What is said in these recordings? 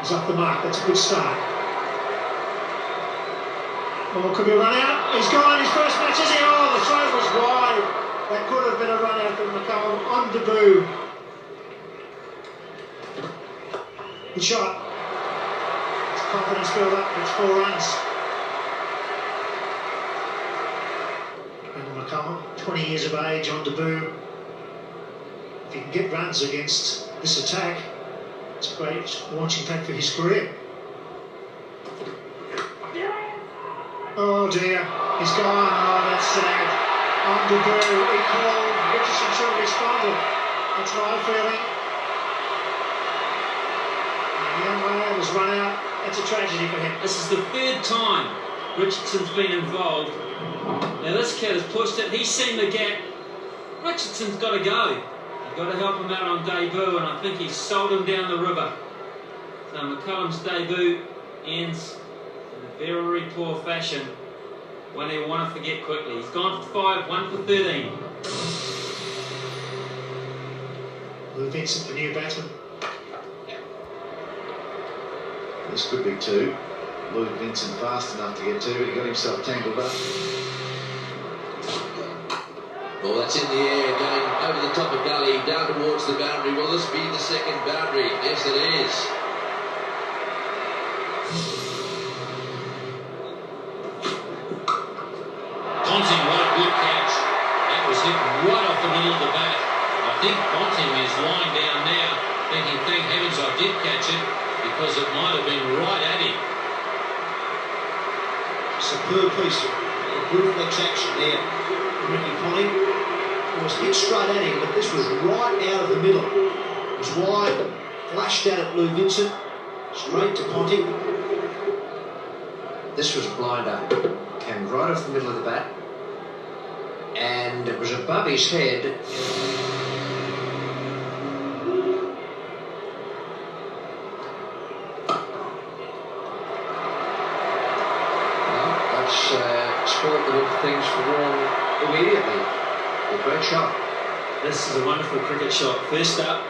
He's off the mark, that's a good start. Oh, could be a run out. He's gone, his first match, is he? Oh, the throw was wide. That could have been a run out from McCullum on debut. Good shot. It's confidence build up, it's 4 runs. And McCullum, 20 years of age, on debut. If he can get runs against this attack, it's a great launching pad for his career. Oh dear, he's gone. Oh, that's sad. On debut, he called. Richardson should have responded. That's my feeling. The young lad has run out. That's a tragedy for him. This is the 3rd time Richardson's been involved. Now this kid has pushed it. He's seen the gap. Richardson's got to go. You've got to help him out on debut, and I think he's sold him down the river. So McCullum's debut ends in a very poor fashion. One he'll want to forget quickly. He's gone for 5, 1 for 13. Lou Vincent, the new batsman. This could be 2. Lou Vincent fast enough to get 2, but he got himself tangled up. Well, that's in the air, going over the top of gully, down towards the boundary. Will this be the 2nd boundary? Yes, it is. Ponting, what a good catch. That was hit right off the middle of the bat. I think Ponting is lying down now, thinking, thank heavens I did catch it, because it might have been right at him. Superb piece of reflex action there. Ricky Ponting was hit straight at him, but this was right out of the middle. It was wide, flashed out at Lou Vincent, straight to Ponting. This was a blinder. Came right off the middle of the bat, and it was above his head. Well, that's spoiled the little things for wrong immediately. A great shot. This is a wonderful cricket shot. First up,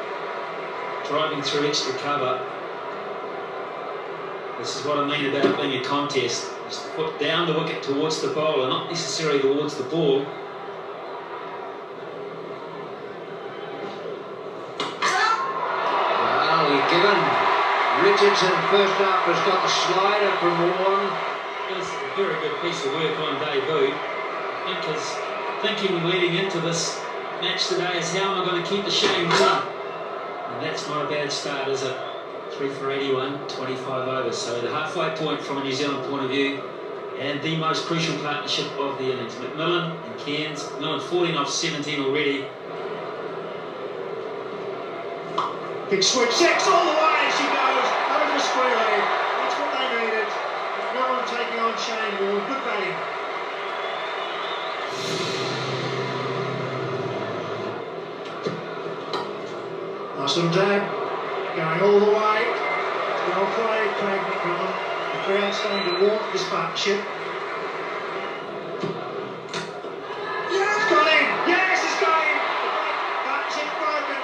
driving through extra cover. This is what I mean about it being a contest. Just put down the wicket towards the bowler, not necessarily towards the ball. Well, we've given Richardson first up has got the slider from Warren. It's a very good piece of work on debut. I think his thinking leading into this match today is, how am I going to keep the shame on? And that's not a bad start, is it? 3 for 81, 25 overs. So the halfway point from a New Zealand point of view, and the most crucial partnership of the innings. McMillan and Cairns. McMillan 14 off 17 already. Big switch, 6 all the way. She goes over square leg. That's what they needed. McMillan taking on Shane Warne. Good batting. Nice little dab. Going all the way. Well played, Craig McMillan. The crowd's starting to walk this partnership. It's got in! Yes, it's got in! The partnership's broken.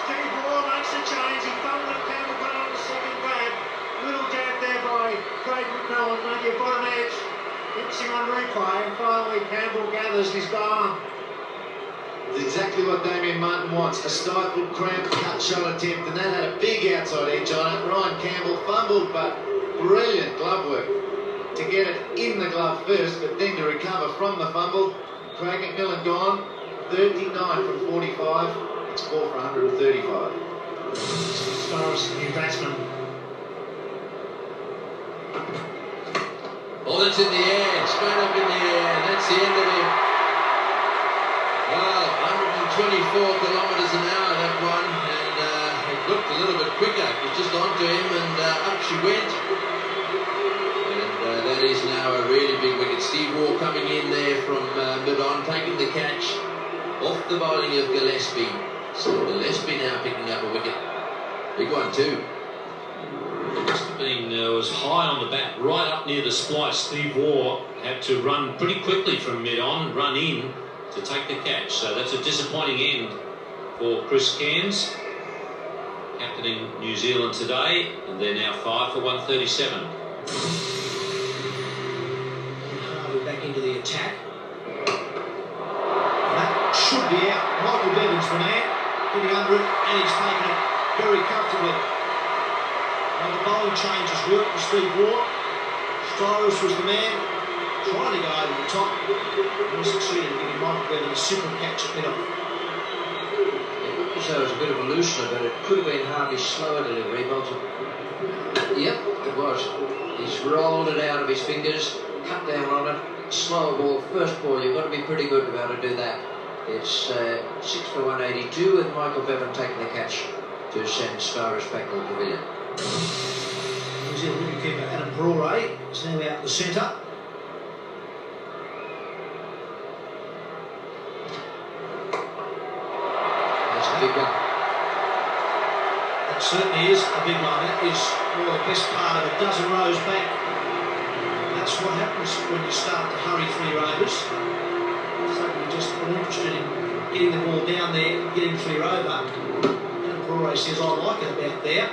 Steve Waugh makes the change. He fumbled at Campbell Gunn on the second grab. Little dab there by Craig McMillan. Maybe a bottom edge. Hits him on replay, and finally Campbell gathers his gone. It's exactly what Damien Martin wants. A stifled, cramped, cut shot attempt, and that had a big outside edge on it. Ryan Campbell fumbled, but brilliant glove work to get it in the glove first, but then to recover from the fumble. Craig McMillan gone, 39 from 45. It's 4 for 135. As far as the new batsman. Oh, that's in the air, straight up in the air, and that's the end of it. Wow, 124 kilometres an hour, that one, and it looked a little bit quicker. It was just onto him, and up she went. And that is now a really big wicket. Steve Waugh coming in there from mid-on, taking the catch off the bowling of Gillespie. So Gillespie now picking up a wicket. Big one too. It must have been, was high on the bat, right up near the splice. Steve Waugh had to run pretty quickly from mid-on, run in to take the catch. So that's a disappointing end for Chris Cairns. captaining New Zealand today, and they're now 5 for 137. Harvey back into the attack. That should be out. Michael Bevan's the man, getting under it, and he's taken it very comfortably. And the bowling change has worked for Steve Waugh. Styris was the man, trying to go over the top. He succeeded in giving Michael Bevan a simple catch at mid-off. So it was a bit of a loosener, but it could have been Harvey's slower delivery. Yep, it was. He's rolled it out of his fingers, cut down on it, slower ball. First ball, you've got to be pretty good to be able to do that. It's 6 for 182 with Michael Bevan taking the catch to send Styris back to the pavilion. New Zealand wicketkeeper Adam Perore is now out in the centre. Big one. That certainly is a big one. That is the best part of a dozen rows back. That's what happens when you start to hurry 3 overs. So you're just interested in getting the ball down there, getting 3 over. And Perore says, I like it about there.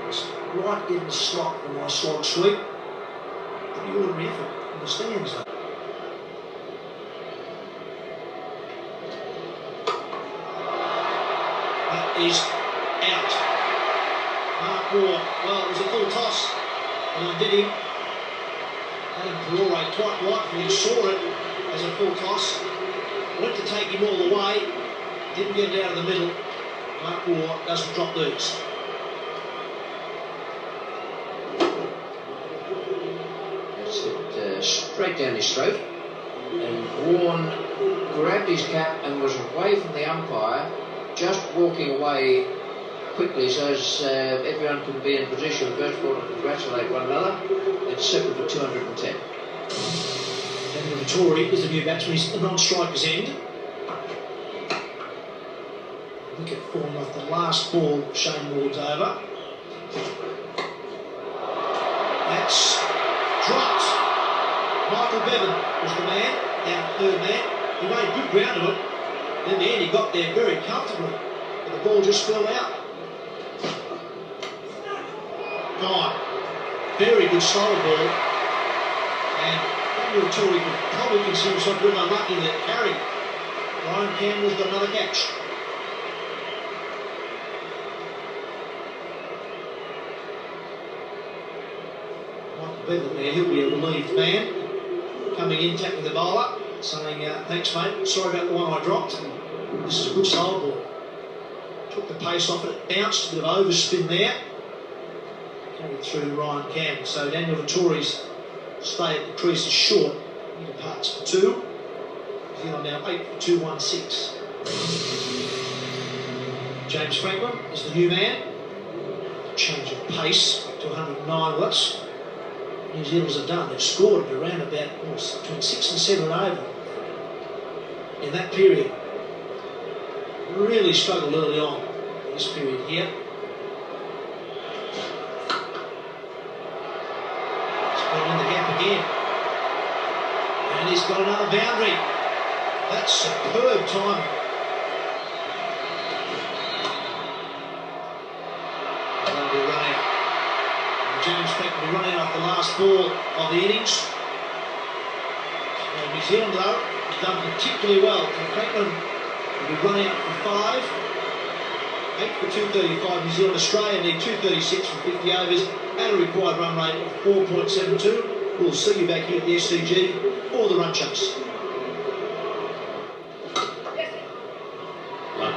It's right in the slot for my slog sweep. Pretty ordinary effort in the stands though. Is out. Mark Waugh, well, it was a full toss, and I did him. Adam Perore quite rightfully saw it as a full toss, went to take him all the way, didn't get it out of the middle. Mark Waugh doesn't drop these. That's it, straight down his throat, and Warren grabbed his cap and was away from the umpire, just walking away quickly so as everyone can be in position first of all to congratulate one another. It's settled for 210. Daniel Vettori is the new batsman. He's a non-striker's end. Wicket falling off the last ball. Shane Ward's over. That's dropped. Michael Bevan was the man, down third man. He made good ground of it. In the end, he got there very comfortably, but the ball just fell out. Gone. Very good slower ball. And Daniel Vettori could probably consider himself really unlucky that carry. Ryan Campbell's got another catch. Michael Bevan there, he'll be a relieved man. Coming in, tapping the bowler, saying, thanks mate, sorry about the one I dropped. This is a good slow ball. Took the pace off it, bounced, a bit of overspin there. Coming through Ryan Campbell. So Daniel Vettori's stay at the crease is short. He departs for 2. New Zealand now 8 for 216. James Franklin is the new man. Change of pace to 109 watts. New Zealanders have done. They've scored at around about between 6 and 7 over in that period. Really struggled early on in this period here. He's got in the gap again. And he's got another boundary. That's superb timing. That'll be run out. And James Franklin will run out off the last ball of the innings. New Zealand though have done particularly well. And Franklin will be run out for 5. 8 for 235. New Zealand, Australia need 236 from 50 overs at a required run rate of 4.72. We'll see you back here at the SCG for the run chase.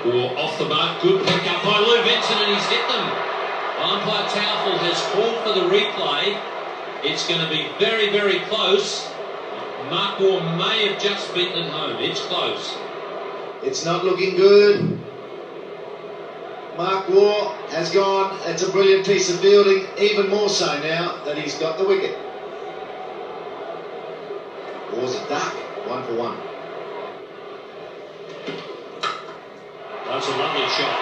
Waugh off the mark, good pick up by Lou Vincent, and he's hit them. Umpire Towful has called for the replay. It's going to be very, very close. Mark Waugh may have just beaten it home. It's close. It's not looking good. Mark Waugh has gone. It's a brilliant piece of fielding, even more so now that he's got the wicket. Waugh's a duck, 1 for 1. That's a lovely shot.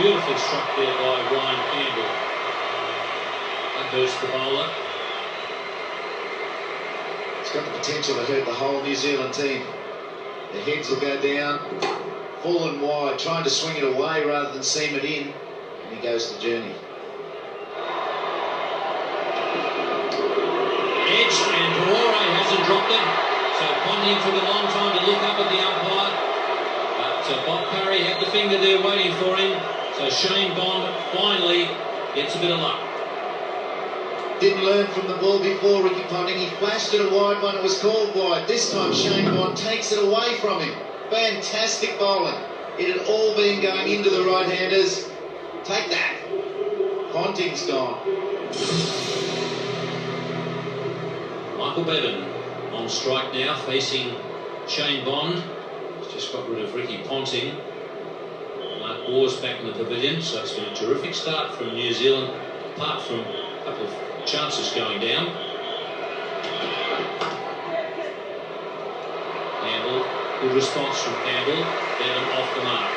Beautifully struck there by Ryan Campbell. That hurts the bowler. It's got the potential to hurt the whole New Zealand team. The heads will go down. fallen wide, trying to swing it away rather than seam it in, and he goes to journey. Edge, and Ferrari hasn't dropped it, so Ponting took a long time to look up at the umpire, but Bob Parry had the finger there waiting for him, so Shane Bond finally gets a bit of luck. Didn't learn from the ball before, Ricky Ponting. He flashed it a wide one, it was called wide. This time Shane Bond takes it away from him. Fantastic bowling. It had all been going into the right-handers. Take that. Ponting's gone. Michael Bevan on strike now, facing Shane Bond. He's just got rid of Ricky Ponting. Mark Waugh's back in the pavilion, so it's been a terrific start from New Zealand, apart from a couple of chances going down. Campbell, good response from Campbell. Bevan off the mark.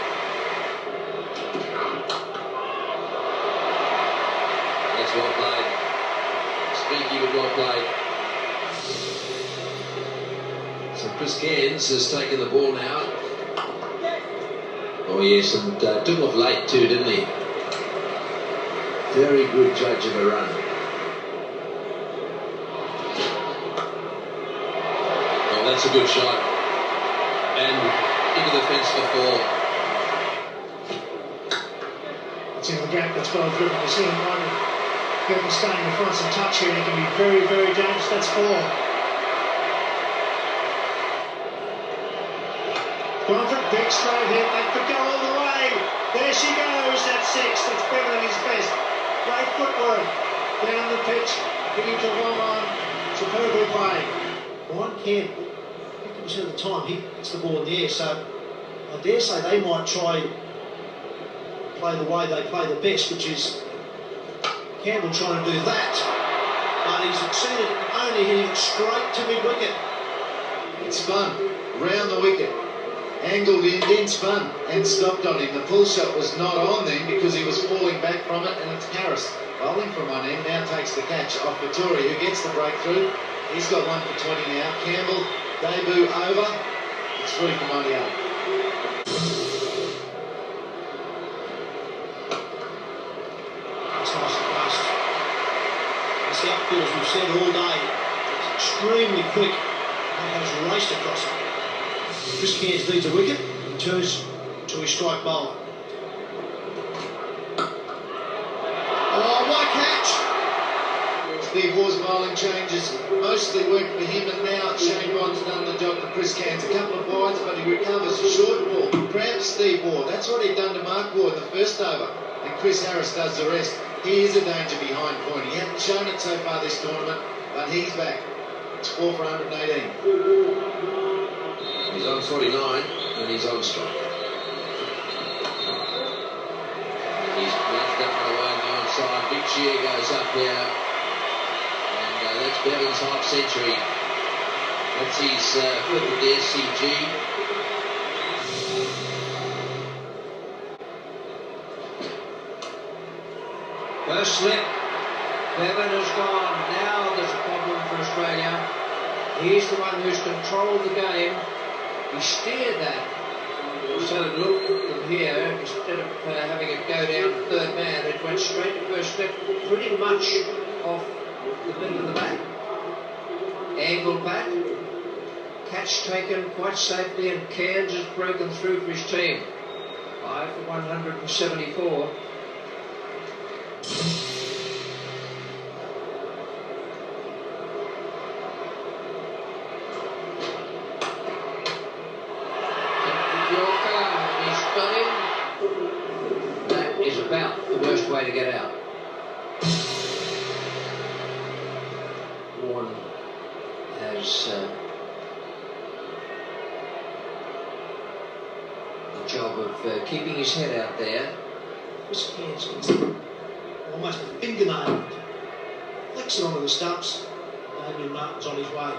That's well played. Speaky, but well played. So Chris Cairns has taken the ball now. Oh yes, and took off late too, didn't he? Very good judge of a run. Oh, that's a good shot. And into the fence for 4. It's in the gap, that's well driven. You see him running. Bevan staying in front, some touch here, and it can be very, very dangerous. That's 4. Gone for a big straight hit, that could go all the way. There she goes, that's 6. That's Bevan at his best. Great footwork down the pitch, hitting to long on, superbly played. Brian Kemp, 50% of the time he hits the ball in the air, so I dare say they might try play the way they play the best, which is Campbell trying to do that, but he's succeeded in only hitting it straight to mid-wicket. It's fun. Round the wicket. Angled in, then spun and stopped on him. The pull shot was not on then because he was falling back from it, and it's Harris bowling from one end, now takes the catch off Vittori, who gets the breakthrough. He's got 1 for 20 now. Campbell, debut over. It's 3 for 98. That's nicely placed. It's the outfield, as we've said all day. It's extremely quick. He has raced across it. Chris Cairns needs a wicket. He turns to his strike bowler. Oh, what a catch! Steve Waugh's bowling changes mostly worked for him, and now Shane Bond's done the job for Chris Cairns. A couple of wides, but he recovers a short ball. Cramps Steve Waugh. That's what he'd done to Mark Waugh in the first over, and Chris Harris does the rest. He is a danger behind point. He hasn't shown it so far this tournament, but he's back. It's 4 for 118. He's on 49 and he's on strike. He's left up and away on the onside. Big cheer goes up here. And that's Bevan's half century. That's his 5th of the SCG. First slip. Bevan has gone. Now there's a problem for Australia. He's the one who's controlled the game. He steered that so it looked from here, instead of having it go down to third man, it went straight to first slip, pretty much off the middle of the bat. Angled back, catch taken quite safely, and Cairns has broken through for his team. 5 for 174. That is about the worst way to get out. Warren has the job of keeping his head out there. Chris Cairns gets almost a fingernail. Flicks it onto the stumps. Damien Martin's on his way.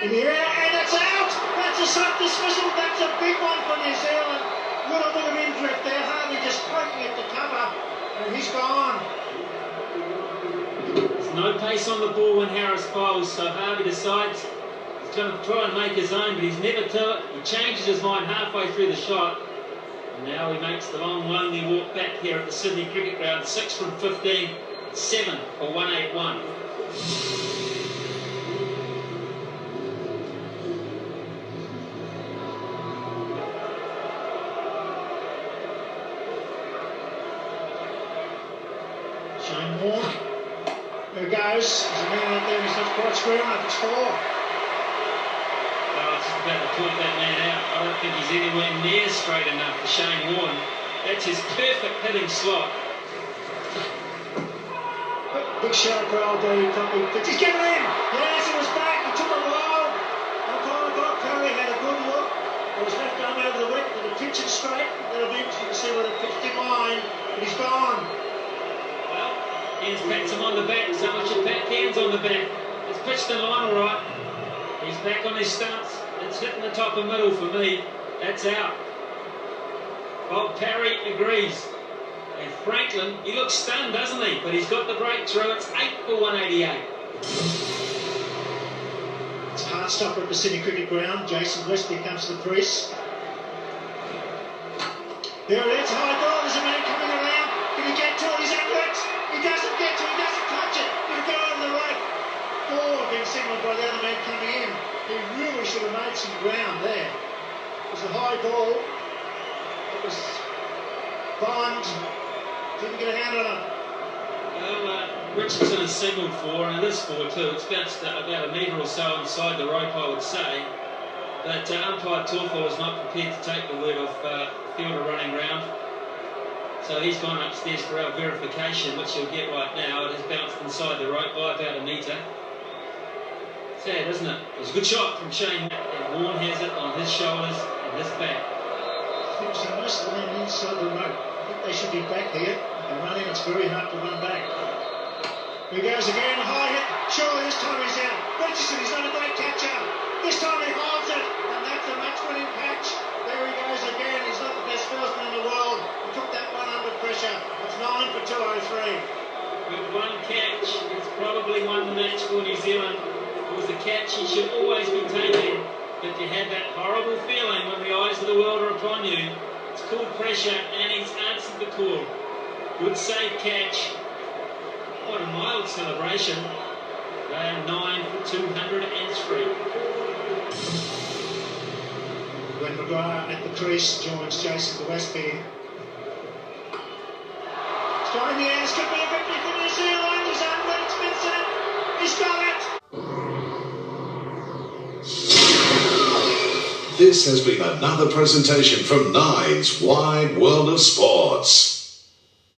In the air, and it's out! That's a sub dismissal, that's a big one for New Zealand. Little bit of in-drift there, Harvey just poking at the cover, and he's gone. There's no pace on the ball when Harris bowls, so Harvey decides He's going to try and make his own, but he's never to it. He changes his mind halfway through the shot. And now he makes the long, lonely walk back here at the Sydney Cricket Ground. 6 from 15, 7 for 181. Shane Warne. There he goes. There's a man out there who's not quite screwing up. It's 4. Oh, it's just about to point that man out. I don't think he's anywhere near straight enough for Shane Warne. That's his perfect hitting slot. Big shout for old David Tuppy. He's getting in! Yes, he was back. He took a while. Umpire Bob Curry had a good look. It was left arm over the wicket, but the pitch is straight. That'll be interesting to see whether the pitched in line. But he's gone. Well, Ian's pats him on the back. So much should pat Cairns on the back. It's pitched in line all right. He's back on his stumps. It's hitting the top and middle for me. That's out. Bob Parry agrees. And Franklin, he looks stunned, doesn't he? But he's got the breakthrough. It's 8 for 188. It's a hard stopper at the Sydney Cricket Ground. Jason Westby comes to the crease. There it is. High ball. There's a man coming around. Can he get to it? He's under it. He doesn't get to it. He doesn't touch it. He'll go over the right. 4 being signalled by the other man coming in. He really should have made some ground there. It was a high ball. It was Bond. Didn't get a hand on it. Well, Richardson has signalled 4, and it is 4 too. It's bounced about a metre or so inside the rope, I would say. But umpire Torfall was not prepared to take the word off fielder running round. So he's gone upstairs for our verification, which you'll get right now. It has bounced inside the rope by about a metre. Sad, isn't it? It was a good shot from Shane, and Warne has it on his shoulders and his back. I think so. Most of the men inside the rope. I think they should be back here. They're running. It's very hard to run back. Here goes again. A high hit. Surely this time he's out. Richardson, he's not a great catcher. This time he holds it, and that's a match-winning catch. There he goes again. He's not the best firstman in the world. He took that one under pressure. It's 9 for 203. With one catch, it's probably won the match for New Zealand. It was a catch he should always be taking, but you have that horrible feeling when the eyes of the world are upon you. It's called pressure, and he's answered the call. Good save catch. What a mild celebration. They are 9 for 203. Glenn McGrath at the crease joins Jason Gillespie. It's going in the air. This could be a victory for New Zealand. He's under it. It's been set. He's got it. This has been another presentation from Nine's Wide World of Sports.